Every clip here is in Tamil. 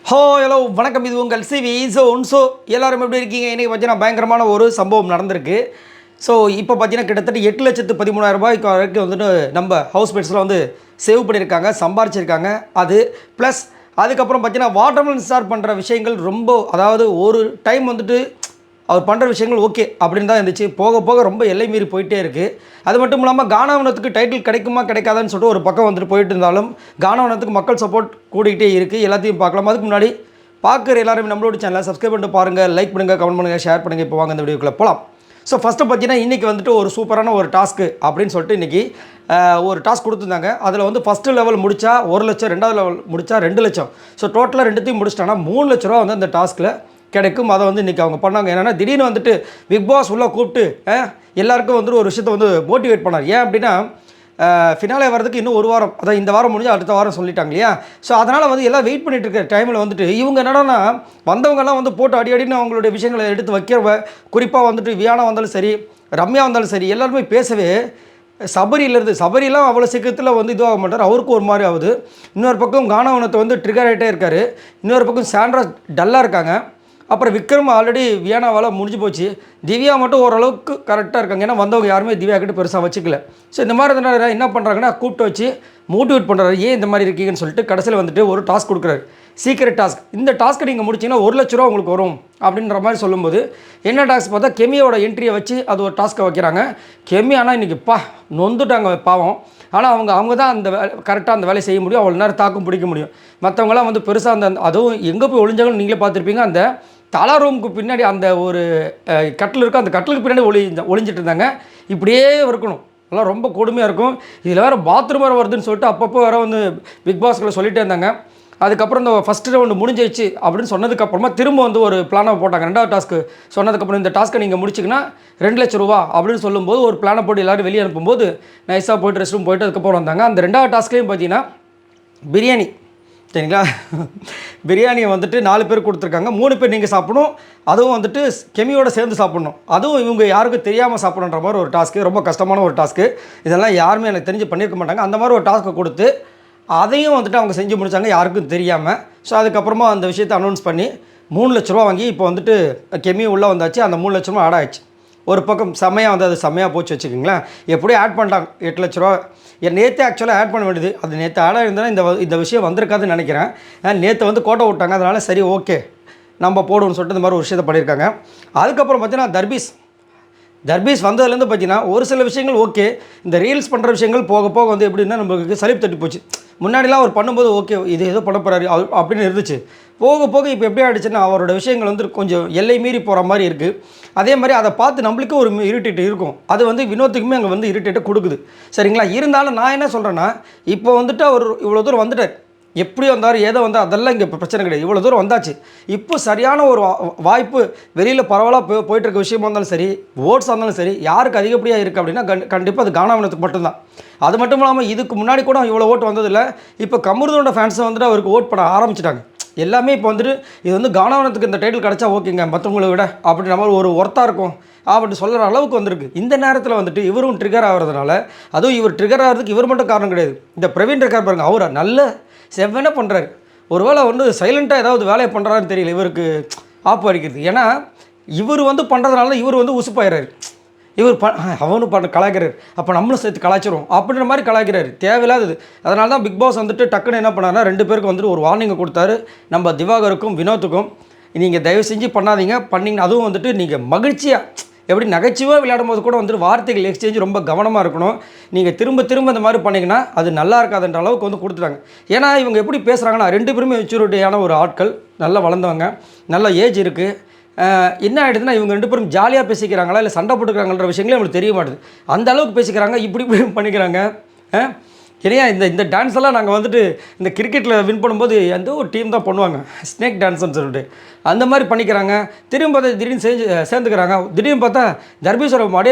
ஹலோ வணக்கம். இது உங்கள் சிவி ஜோன். ஸோ எல்லோரும் எப்படி இருக்கீங்க? இன்றைக்கி பார்த்தீங்கன்னா பயங்கரமான ஒரு சம்பவம் நடந்திருக்கு. ஸோ இப்போ பார்த்தீங்கன்னா கிட்டத்தட்ட 8,13,000 ரூபாய்க்கு வரைக்கும் வந்துட்டு நம்ம ஹவுஸ் மேட்ஸ்லாம் வந்து சேவ் பண்ணியிருக்காங்க, சம்பாரிச்சிருக்காங்க. அது ப்ளஸ் அதுக்கப்புறம் பார்த்தீங்கன்னா வாட்டர்மெலன் ஸ்டார் பண்ணுற விஷயங்கள் ரொம்ப, அதாவது ஒரு டைம் வந்துட்டு அவர் பண்ணுற விஷயங்கள் ஓகே அப்படின்னு தான் இருந்துச்சு. போக போக ரொம்ப எல்லை மீறி போயிட்டே இருக்குது. அது மட்டும் இல்லாமல் கானாவனத்துக்கு டைட்டில் கிடைக்குமா கிடைக்காதான்னு சொல்லிட்டு ஒரு பக்கம் வந்துட்டு போயிட்டு இருந்தாலும் கானாவனத்துக்கு மக்கள் சப்போர்ட் கூடிக்கிட்டே இருக்குது. எல்லாத்தையும் பார்க்கலாம். அதுக்கு முன்னாடி பார்க்குற எல்லாருமே நம்மளோட சேனலை சப்ஸ்கிரைப் பண்ணிட்டு பாருங்கள், லைக் பண்ணுங்கள், கமெண்ட் பண்ணுங்கள், ஷேர் பண்ணுங்கள். இப்போ வாங்க இந்த வீடியோக்குள்ளே போகலாம். ஸோ ஃபஸ்ட்டு பார்த்தீங்கன்னா இன்றைக்கி வந்துட்டு ஒரு சூப்பரான ஒரு டாஸ்க்கு அப்படின்னு சொல்லிட்டு இன்றைக்கி ஒரு டாஸ்க் கொடுத்துருந்தாங்க. அதில் வந்து ஃபஸ்ட்டு லெவல் முடித்தா 1 லட்சம், ரெண்டாவது லெவல் முடித்தா 2 லட்சம். ஸோ டோட்டலாக ரெண்டுத்தையும் முடிச்சிட்டாங்கன்னா 3 லட்ச ரூபா வந்து அந்த டாஸ்க்கில் கிடைக்கும். அதை வந்து இன்றைக்கி அவங்க பண்ணாங்க. என்னென்னா திடீர்னு வந்துட்டு பிக் பாஸ் உள்ளே கூப்பிட்டு எல்லாருக்கும் வந்துட்டு ஒரு விஷயத்தை வந்து மோட்டிவேட் பண்ணார். ஏன் அப்படின்னா ஃபினாலே வரதுக்கு இன்னும் ஒரு வாரம், அதான் இந்த வாரம் முடிஞ்சு அடுத்த வாரம் சொல்லிட்டாங்க இல்லையா. ஸோ அதனால் வந்து எல்லாம் வெயிட் பண்ணிகிட்டு இருக்கிற டைமில் வந்துட்டு இவங்க என்னன்னா வந்தவங்கெல்லாம் வந்து போட்டு அடின்னு அவங்களுடைய விஷயங்களை எடுத்து வைக்கிறவ, குறிப்பாக வந்துட்டு வியானா வந்தாலும் சரி, ரம்யா வந்தாலும் சரி, எல்லாருமே பேசவே சபரிலாம் அவ்வளோ சீக்கிரத்தில் வந்து இதுவாக மாட்டார். அவருக்கும் ஒரு மாதிரி ஆகுது. இன்னொரு பக்கம் கானாவனத்தை வந்து ட்ரிகர் ஆகிட்டே இருக்கார். இன்னொரு பக்கம் சாண்ட்ரா டல்லாக இருக்காங்க. அப்புறம் விக்ரம் ஆல்ரெடி வியானாவால் முடிஞ்சு போச்சு. திவ்யா மட்டும் ஓரளவுக்கு கரெக்டாக இருக்காங்க. ஏன்னா வந்தவங்க யாருமே திவ்யா கிட்ட பெருசாக வச்சுக்கல. ஸோ இந்த மாதிரி இருந்தால் என்ன பண்ணுறாங்கன்னா கூப்பிட்டு வச்சு மோட்டிவேட் பண்ணுறாரு. ஏன் இந்த மாதிரி இருக்கீங்கன்னு சொல்லிட்டு கடைசியில் வந்துட்டு ஒரு டாஸ்க் கொடுக்குறாரு, சீக்ரெட் டாஸ்க். இந்த டாஸ்க்கை நீங்கள் முடிச்சிங்கன்னா 1 லட்ச ரூபா உங்களுக்கு வரும் அப்படின்ற மாதிரி சொல்லும்போது என்ன டாஸ்க் பார்த்தா கெமியோட என்ட்ரியை வச்சு அது ஒரு டாஸ்க்கை வைக்கிறாங்க. கெமி ஆனால் இன்றைக்கி நொந்துட்டாங்க பாவம். ஆனால் அவங்க தான் அந்த கரெக்டாக அந்த வேலையை செய்ய முடியும். அவ்வளோ நேரம் தாக்கும் பிடிக்க முடியும். மற்றவங்களாம் வந்து பெருசாக அந்த அதுவும் எங்கே போய் ஒளிஞ்சாங்கன்னு நீங்களே பார்த்துருப்பீங்க. அந்த தலா ரூமுக்கு பின்னாடி அந்த ஒரு கட்டில் இருக்கும், அந்த கட்டிலுக்கு பின்னாடி ஒளிஞ்சிட்டு இருந்தாங்க. இப்படியே இருக்கணும், அதெல்லாம் ரொம்ப கொடுமையாக இருக்கும். இதில் வேறு பாத்ரூம் வேறு வருதுன்னு சொல்லிட்டு அப்பப்போ வேறு வந்து பிக் பாஸ்கில் சொல்லிகிட்டே இருந்தாங்க. அதுக்கப்புறம் இந்த ஃபஸ்ட்டு ரவுண்டு முடிஞ்சிச்சு அப்படின்னு சொன்னதுக்கப்புறமா திரும்ப வந்து ஒரு பிளானை போட்டாங்க. ரெண்டாவது டாஸ்க்கு சொன்னதுக்கப்புறம் இந்த டாஸ்க்கை நீங்கள் முடிச்சிங்கன்னா 2 லட்ச ரூபா அப்படின்னு சொல்லும்போது ஒரு பிளானை போட்டு எல்லோரும் வெளியே அனுப்பும்போது நைஸாக போய்ட்டு ரெஸ்ட் ரூம் போய்ட்டு அதுக்கப்புறம் வந்தாங்க. அந்த ரெண்டாவது டாஸ்க்லேயும் பார்த்தீங்கன்னா பிரியாணி, சரிங்களா, பிரியாணியை வந்துட்டு 4 பேர் கொடுத்துருக்காங்க. 3 பேர் நீங்கள் சாப்பிடணும், அதுவும் வந்துட்டு கெமியோடு சேர்ந்து சாப்பிட்ணும். அதுவும் இவங்க யாருக்கும் தெரியாமல் சாப்பிட்ணுன்ற மாதிரி ஒரு டாஸ்க்கு, ரொம்ப கஷ்டமான ஒரு டாஸ்க்கு. இதெல்லாம் யாருமே எனக்கு தெரிஞ்சு பண்ணியிருக்க மாட்டாங்க. அந்த மாதிரி ஒரு டாஸ்க்கை கொடுத்து அதையும் வந்துட்டு அவங்க செஞ்சு முடித்தாங்க யாருக்கும் தெரியாமல். ஸோ அதுக்கப்புறமா அந்த விஷயத்தை அனௌன்ஸ் பண்ணி 3 லட்ச ரூபா வாங்கி இப்போ வந்துட்டு கெமி உள்ளே வந்தாச்சு. அந்த 3 லட்ச ரூபா ஆட் ஆகிடுச்சு. ஒரு பக்கம் செம்மையாக வந்து அது செம்மையாக போச்சு வச்சுக்கிங்களேன். எப்படியும் ஆட் பண்ணிட்டாங்க 8 லட்ச ரூபா. நேற்று ஆக்சுவலாக ஆட் பண்ண வேண்டியது, அது நேற்று ஆட் ஆகிருந்தால் இந்த விஷயம் வந்திருக்காதுன்னு நினைக்கிறேன். நேற்று வந்து கோட்டை விட்டாங்க. அதனால் சரி ஓகே நம்ம போடுவோம்னு சொல்லிட்டு இந்த மாதிரி ஒரு விஷயத்தை பண்ணியிருக்காங்க. அதுக்கப்புறம் பார்த்தீங்கன்னா தர்பீஸ் வந்ததுலேருந்து பார்த்தீங்கன்னா ஒரு சில விஷயங்கள் ஓகே. இந்த ரீல்ஸ் பண்ணுற விஷயங்கள் போக போக வந்து எப்படின்னா நம்மளுக்கு சலிப்பு தட்டி போச்சு. முன்னாடிலாம் அவர் பண்ணும்போது ஓகே இது ஏதோ பண்ண போகிறாரு அப்படின்னு இருந்துச்சு. போக போக இப்போ எப்படி ஆகிடுச்சுன்னா அவரோட விஷயங்கள் வந்து கொஞ்சம் எல்லை மீறி போகிற மாதிரி இருக்குது. அதே மாதிரி அதை பார்த்து நம்மளுக்கு ஒரு இரிட்டேட் இருக்கும். அது வந்து வினோத்துக்குமே அங்கே வந்து இரிட்டேட்டை கொடுக்குது, சரிங்களா. இருந்தாலும் நான் என்ன சொல்கிறேன்னா இப்போ வந்துட்டு அவர் இவ்வளோ தூரம் வந்துட்டார். எப்படி வந்தார் ஏதோ வந்தால் அதெல்லாம் இங்கே இப்போ பிரச்சனை கிடையாது. இவ்வளோ தூரம் வந்தாச்சு. இப்போ சரியான ஒரு வாய்ப்பு வெளியில் பரவலாக போயிட்டுருக்க விஷயமா இருந்தாலும் சரி, ஓட்ஸாக இருந்தாலும் சரி, யாருக்கு அதிகப்படியாக இருக்குது அப்படின்னா கண்டிப்பாக அது கானாவனத்துக்கு மட்டும்தான். அது மட்டும் இல்லாமல் இதுக்கு முன்னாடி கூட இவ்வளோ ஓட்டு வந்ததில்லை. இப்போ கமருதோட ஃபேன்ஸை வந்துட்டு அவருக்கு ஓட் பண்ண ஆரம்பிச்சிட்டாங்க எல்லாமே. இப்போ வந்துட்டு இது வந்து கானாவனத்துக்கு இந்த டைட்டில் கிடச்சா ஓகேங்க மற்றவங்களை விட அப்படின்ற மாதிரி ஒரு ஒர்த்தாக இருக்கும் அப்படின்னு சொல்கிற அளவுக்கு வந்திருக்கு. இந்த நேரத்தில் வந்துட்டு இவரும் ட்ரிகர் ஆகிறதுனால, அதுவும் இவர் ட்ரிகர் ஆகிறதுக்கு இவர் மட்டும் காரணம் கிடையாது. இந்த பிரவீன் இருக்கார் பாருங்க, அவரை நல்ல செவ்வனே பண்ணுறாரு. ஒருவேளை வந்து சைலண்ட்டாக ஏதாவது வேலையை பண்ணுறாருன்னு தெரியல இவருக்கு ஆப்பு அடிக்கிறது. ஏன்னா இவர் வந்து பண்ணுறதுனால இவர் வந்து உசுப்பாயிறாரு. இவர் அவனும் கலாய்க்கிறார், அப்போ நம்மளும் சேர்த்து கலாய்ச்சிரும் அப்படின்ற மாதிரி கலாய்க்கிறாரு, தேவையில்லாதது. அதனால தான் பிக் பாஸ் வந்துட்டு டக்குன்னு என்ன பண்ணாருன்னா 2 பேருக்கு வந்துட்டு ஒரு வார்னிங்கை கொடுத்தாரு, நம்ம திவாகருக்கும் வினோத்துக்கும். நீங்கள் தயவு செஞ்சு பண்ணாதீங்க, பண்ணிங்க அதுவும் வந்துட்டு நீங்கள் மகிழ்ச்சியாக எப்படி நகைச்சுவாக விளையாடும் போது கூட வந்துட்டு வார்த்தைகள் எக்ஸ்சேஞ்சு ரொம்ப கவனமாக இருக்கணும். நீங்கள் திரும்ப இந்த மாதிரி பண்ணிங்கன்னா அது நல்லா இருக்காதுன்ற அளவுக்கு வந்து கொடுத்துட்டாங்க. ஏன்னா இவங்க எப்படி பேசுகிறாங்கன்னா 2 பேருமே மெச்சூரிட்டியான ஒரு ஆட்கள், நல்லா வளர்ந்தவங்க, நல்ல ஏஜ் இருக்குது. என்ன ஆகிடுதுன்னா இவங்க 2 பேரும் ஜாலியாக பேசிக்கிறாங்களா இல்லை சண்டை போட்டுக்கிறாங்கன்ற விஷயங்களே அவங்களுக்கு தெரிய மாட்டுது. அந்த அளவுக்கு பேசிக்கிறாங்க, இப்படி பண்ணிக்கிறாங்க. ஏன்னா இந்த டான்ஸ் எல்லாம் நாங்கள் வந்துட்டு இந்த கிரிக்கெட்டில் வின் பண்ணும்போது எந்த ஒரு டீம் தான் பண்ணுவாங்க, ஸ்னேக் டான்ஸ்ன்னு சொல்லிட்டு அந்த மாதிரி பண்ணிக்கிறாங்க. திரும்ப திடீர்னு சேர்ந்துக்கிறாங்க. திடீர்னு பார்த்தா தர்பீஸோட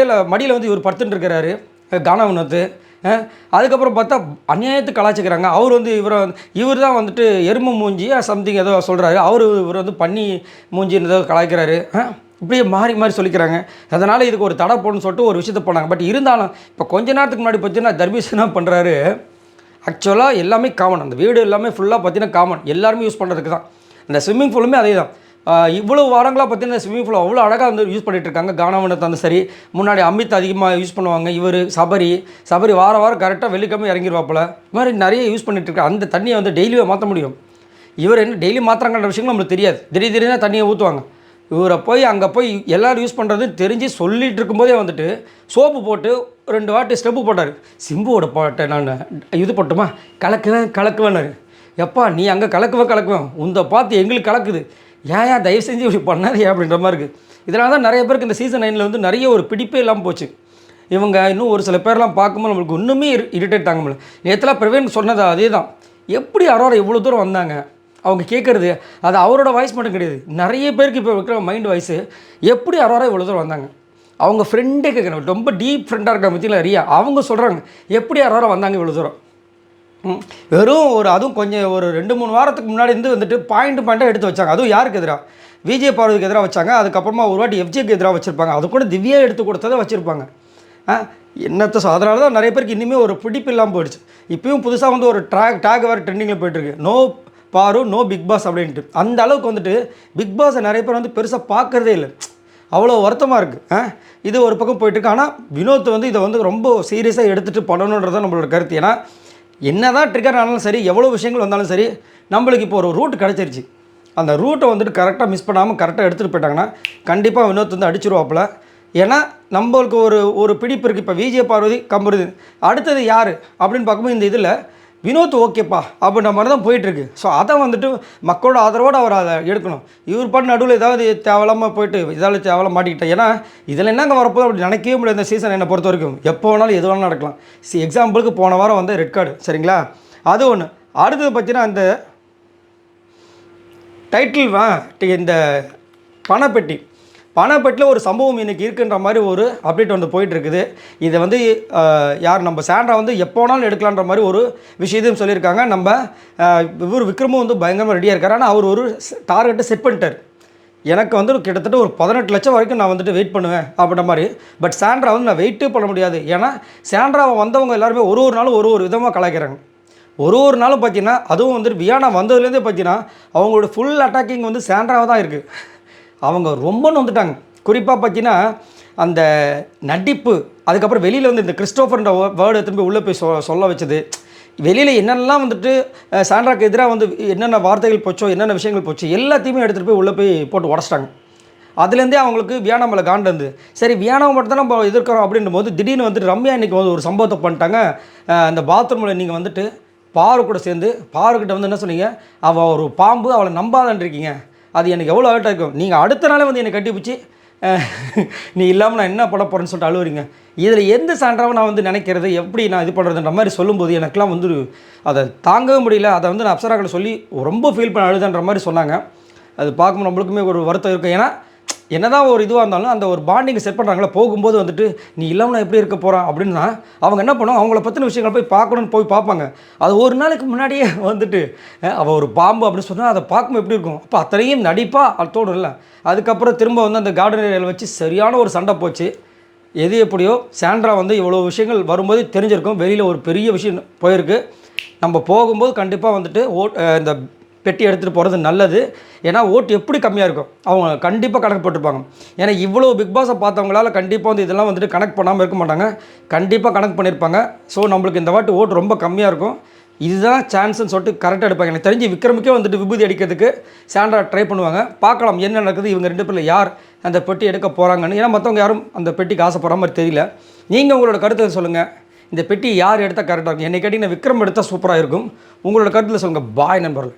மடியில் வந்து இவர் படுத்துட்டு இருக்கிறாரு கானாவனத்து. அதுக்கப்புறம் பார்த்தா அநியாயத்துக்கு கலாய்ச்சிக்கிறாங்க. அவர் வந்து இவர் தான் வந்துட்டு எருமை மூஞ்சி சம்திங் ஏதோ சொல்கிறாரு, இவர் வந்து பண்ணி மூஞ்சின்னு ஏதோ கலாய்க்கிறாரு. இப்படியே மாறி சொல்லிக்கிறாங்க. அதனால் இதுக்கு ஒரு தடை போடணும்னு சொல்லிட்டு ஒரு விஷயத்தை பண்ணாங்க. பட் இருந்தாலும் இப்போ கொஞ்ச நேரத்துக்கு முன்னாடி பார்த்தீங்கன்னா தர்பீஸ் என்ன பண்ணுறாரு, ஆக்சுவலாக எல்லாமே காமன், அந்த வீடு எல்லாமே ஃபுல்லாக பார்த்தீங்கன்னா காமன், எல்லாருமே யூஸ் பண்ணுறதுக்கு தான். இந்த ஸ்விம்மிங் பூலுமே அதே தான். இவ்வளோ வாரங்களாக பார்த்தீங்கன்னா ஸ்விம்மிங் பூல் அவ்வளோ அழகாக வந்து யூஸ் பண்ணிகிட்டு இருக்காங்க. கானாவனத்தை வந்து சரி, முன்னாடி அமித் அதிகமாக யூஸ் பண்ணுவாங்க. இவர் சபரி வாரம் கரெக்டாக வெள்ளிக்கிழமை இறங்கிடுவாப்பில். இது மாதிரி நிறைய யூஸ் பண்ணிகிட்டு இருக்காங்க. அந்த தண்ணியை வந்து டெய்லியும் மாற்ற முடியும். இவர் என்ன டெய்லி மாற்றுறாங்கன்ற விஷயங்கள் நம்மளுக்கு தெரியாது. திடீர்னு தண்ணியை ஊற்றுவாங்க. இவரை போய் அங்கே போய் எல்லோரும் யூஸ் பண்ணுறது தெரிஞ்சு சொல்லிகிட்டு இருக்கும்போதே வந்துட்டு சோப்பு போட்டு 2 வாட்டி ஸ்டெப்பு போட்டார். சிம்புவோட போட்டேன் நான் இது போட்டுமா கலக்குவேன்னாரு. எப்பா நீ அங்கே கலக்குவேன் உந்த பார்த்து எங்களுக்கு கலக்குது, ஏன் தயவு செஞ்சு இப்படி பண்ணாரு அப்படின்ற மாதிரி இருக்குது. இதனால தான் நிறைய பேருக்கு இந்த சீசன் 9 வந்து நிறைய ஒரு பிடிப்பே இல்லாமல் போச்சு. இவங்க இன்னும் ஒரு சில பேர்லாம் பார்க்கும்போது நம்மளுக்கு இன்னுமே இரிட்டேட் தாங்க முடியல. நேற்றுலாம் பிரவீன் சொன்னது அதே தான். எப்படி அரோரா இவ்வளோ தூரம் வந்தாங்க? அவங்க கேட்குறது அது அவரோட வாய்ஸ் மட்டும் கிடையாது, நிறைய பேருக்கு இப்போ இருக்கிற மைண்ட் வாய்ஸு. எப்படி அரோரா இவ்வளோ தூரம் வந்தாங்க? அவங்க ஃப்ரெண்டே கேட்குறாங்க, ரொம்ப டீப் ஃப்ரெண்டாக இருக்க மத்தியில் ரியா அவங்க சொல்கிறாங்க எப்படி அரோரா வந்தாங்க இவ்வளோ தூரம். வெறும் அதுவும் கொஞ்சம் ஒரு 2-3 வாரத்துக்கு முன்னாடி இருந்து வந்துட்டு பாயிண்ட்டாக எடுத்து வச்சாங்க. அதுவும் யாருக்கு எதிராக? விஜய் பார்வதிக்கு எதிராக வச்சாங்க. அதுக்கப்புறமா ஒரு வாட்டி எஃப்ஜேக்கு எதிராக வச்சுருப்பாங்க. அது கூட திவ்யா எடுத்து கொடுத்ததை வச்சுருப்பாங்க. என்னத்தை அதனால தான் நிறைய பேருக்கு இன்னுமே ஒரு பிடிப்பு இல்லாமல் போயிடுச்சு. இப்பயும் புதுசாக வந்து ஒரு டேக் வேறு ட்ரெண்டிங்கில் போய்ட்டுருக்கு, நோ பாரு நோ பிக் பாஸ் அப்படின்ட்டு. அந்த அளவுக்கு வந்துட்டு பிக் பாஸை நிறைய பேர் வந்து பெருசாக பார்க்குறதே இல்லை. அவ்வளோ வருத்தமாக இருக்குது. இது ஒரு பக்கம் போயிட்டுருக்கு. ஆனால் வினோத் வந்து இதை வந்து ரொம்ப சீரியஸாக எடுத்துகிட்டு பண்ணணுன்றது தான் நம்மளோட கருத்து. ஏன்னா என்ன தான் ட்ரிகர் ஆனாலும் சரி, எவ்வளோ விஷயங்கள் வந்தாலும் சரி, நம்மளுக்கு இப்போ ஒரு ரூட் கிடச்சிருச்சு. அந்த ரூட்டை வந்துட்டு கரெக்டாக மிஸ் பண்ணாமல் கரெக்டாக எடுத்துகிட்டு போயிட்டாங்கன்னா கண்டிப்பாக வினோத் வந்து அடிச்சிருவாப்பில். ஏன்னா நம்மளுக்கு ஒரு பிடிப்பு இருக்குது. இப்போ விஜய் பார்வதி கம்பருது, அடுத்தது யார் அப்படின்னு பார்க்கும்போது இந்த இதில் வினோத் ஓகேப்பா அப்படின்ற மாதிரி தான் போயிட்டுருக்கு. ஸோ அதை வந்துட்டு மக்களோட ஆதரவோடு அவர் அதை எடுக்கணும். இவர் பாட்டு நடுவில் ஏதாவது தேவையில்லாமல் போயிட்டு தேவையில்லாம மாட்டிக்கிட்டேன். ஏன்னா இதில் என்னங்க வரப்போது அப்படி நினைக்கவே முடியாது. இந்த சீசன் என்னை பொறுத்த வரைக்கும் எப்போ வேணாலும் எது வேணாலும் நடக்கலாம். எக்ஸாம்பிளுக்கு போன வாரம் வந்து ரெட் கார்டு, சரிங்களா? அது ஒன்று. அடுத்தது பார்த்தீங்கன்னா இந்த டைட்டில் இந்த பணப்பெட்டியில் ஒரு சம்பவம் இன்றைக்கி இருக்குன்ற மாதிரி ஒரு அப்டேட் வந்து போயிட்டுருக்குது. இதை வந்து யார் நம்ம சாண்ட்ரா வந்து எப்போ வேணாலும் எடுக்கலான்ற மாதிரி ஒரு விஷயத்தையும் சொல்லியிருக்காங்க. நம்ம இவர் விக்ரமும் வந்து பயங்கரமாக ரெடியாக இருக்கார். ஆனால் அவர் ஒரு டார்கெட்டை செட் பண்ணிட்டார். எனக்கு வந்து கிட்டத்தட்ட ஒரு 18 லட்சம் வரைக்கும் நான் வந்துட்டு வெயிட் பண்ணுவேன் அப்படின்ற மாதிரி. பட் சாண்ட்ரா வந்து நான் வெயிட்டே பண்ண முடியாது. ஏன்னா சாண்ட்ராவை வந்தவங்க எல்லாருமே ஒரு நாளும் ஒரு விதமாக கலாய்க்கிறாங்க. ஒரு நாளும் பார்த்தீங்கன்னா, அதுவும் வந்துட்டு வியானா வந்ததுலேருந்தே பார்த்தீங்கன்னா அவங்களோட ஃபுல் அட்டாக்கிங் வந்து சாண்ட்ராவை தான் இருக்குது. அவங்க ரொம்ப நொந்துட்டாங்க. குறிப்பாக பார்த்தீங்கன்னா அந்த நடிப்பு, அதுக்கப்புறம் வெளியில் வந்து இந்த கிறிஸ்டோஃபர்ன்ற வேர்டு திரும்பி உள்ளே போய் சொல்ல வச்சது, வெளியில் என்னெல்லாம் வந்துட்டு சாண்ட்ராக்கு எதிராக வந்து என்னென்ன வார்த்தைகள் போச்சோ, என்னென்ன விஷயங்கள் போச்சோ எல்லாத்தையுமே எடுத்துகிட்டு போய் உள்ளே போய் போட்டு உடச்சிட்டாங்க. அதுலேருந்தே அவங்களுக்கு வியானா மேலே காண்டு இருந்து, சரி வியானாவை மட்டும் தான் நம்ம எதிர்க்கிறோம் அப்படின்ற போது திடீர்னு வந்துட்டு ரம்யா இன்றைக்கி வந்து ஒரு சம்பவத்தை பண்ணிட்டாங்க. அந்த பாத்ரூமில் நீங்கள் வந்துட்டு பாரு கூட சேர்ந்து பாருக்கிட்ட வந்து என்ன சொன்னீங்க, அவள் ஒரு பாம்பு, அவளை நம்பாதன்றிருக்கீங்க. அது எனக்கு எவ்வளோ ஹர்ட்டாக இருக்கும். நீங்கள் அடுத்த நாளே வந்து என்னை கட்டிப்பிடிச்சி நீ இல்லாமல் நான் என்ன பண்ண போகிறேன்னு சொல்லிட்டு அழுவுறீங்க. இதில் எந்த சான்றாவை நான் வந்து நினைக்கிறது, எப்படி நான் இது பண்ணுறதுன்ற மாதிரி சொல்லும்போது எனக்குலாம் வந்து அதை தாங்கவே முடியல. அதை வந்து நான் அப்சராக்களை சொல்லி ரொம்ப ஃபீல் பண்ண அழுதுன்ற மாதிரி சொன்னாங்க. அது பார்க்கும்போது நம்மளுக்குமே ஒரு வருத்தம் இருக்கும். ஏன்னா என்னதான் ஒரு இதுவாக இருந்தாலும் அந்த ஒரு பாண்டிங்கை செட் பண்ணுறாங்களா, போகும்போது வந்துட்டு நீ இல்லாமல் நான் எப்படி இருக்க போகிறான் அப்படின்னா அவங்க என்ன பண்ணுவோம், அவங்கள பற்றின விஷயங்கள் போய் பார்க்கணுன்னு போய் பார்ப்பாங்க. அது ஒரு நாளைக்கு முன்னாடியே வந்துட்டு அவள் ஒரு பாம்பு அப்படின்னு சொன்னால் அதை பார்க்கும்போது எப்படி இருக்கும். அப்போ அத்தனையும் நடிப்பாக அது தோணும் இல்லை. அதுக்கப்புறம் திரும்ப வந்து அந்த கார்டன் ஏரியாவில் வச்சு சரியான ஒரு சண்டை போச்சு. எது எப்படியோ சாண்ட்ரா வந்து இவ்வளோ விஷயங்கள் வரும்போது தெரிஞ்சிருக்கும். வெளியில் ஒரு பெரிய விஷயம் போயிருக்கு. நம்ம போகும்போது கண்டிப்பாக வந்துட்டு இந்த பெட்டி எடுத்துகிட்டு போகிறது நல்லது. ஏன்னா ஓட்டு எப்படி கம்மியாக இருக்கும் அவங்க கண்டிப்பாக கணக்கு போட்டிருப்பாங்க. ஏன்னா இவ்வளோ பிக் பாஸை பார்த்தவங்களால கண்டிப்பாக வந்து இதெல்லாம் வந்துட்டு கனெக்ட் பண்ணாமல் இருக்க மாட்டாங்க, கண்டிப்பாக கனெக்ட் பண்ணியிருப்பாங்க. ஸோ நம்மளுக்கு இந்த வாட்டி ஓட்டு ரொம்ப கம்மியாக இருக்கும். இதுதான் சான்ஸ்ன்னு சொல்லிட்டு கரெக்டாக எடுப்பாங்க. எனக்கு தெரிஞ்சு விக்ரமுக்கே வந்துட்டு விபூதி அடிக்கிறதுக்கு சாண்ட்ரா ட்ரை பண்ணுவாங்க. பார்க்கலாம் என்ன நடக்குது, இவங்க 2 பேரில் யார் அந்த பெட்டி எடுக்க போகிறாங்கன்னு. ஏன்னா மற்றவங்க யாரும் அந்த பெட்டிக்கு ஆசைப்படுற மாதிரி தெரியல. நீங்கள் உங்களோட கருத்தை சொல்லுங்கள். இந்த பெட்டி யார் எடுத்தால் கரெக்டாக இருக்கும்? என்னை கேட்டிங்கன்னா விக்ரம் எடுத்தால் சூப்பராக இருக்கும். உங்களோட கருத்தில் சொல்லுங்கள். பாய் நண்பர்கள்.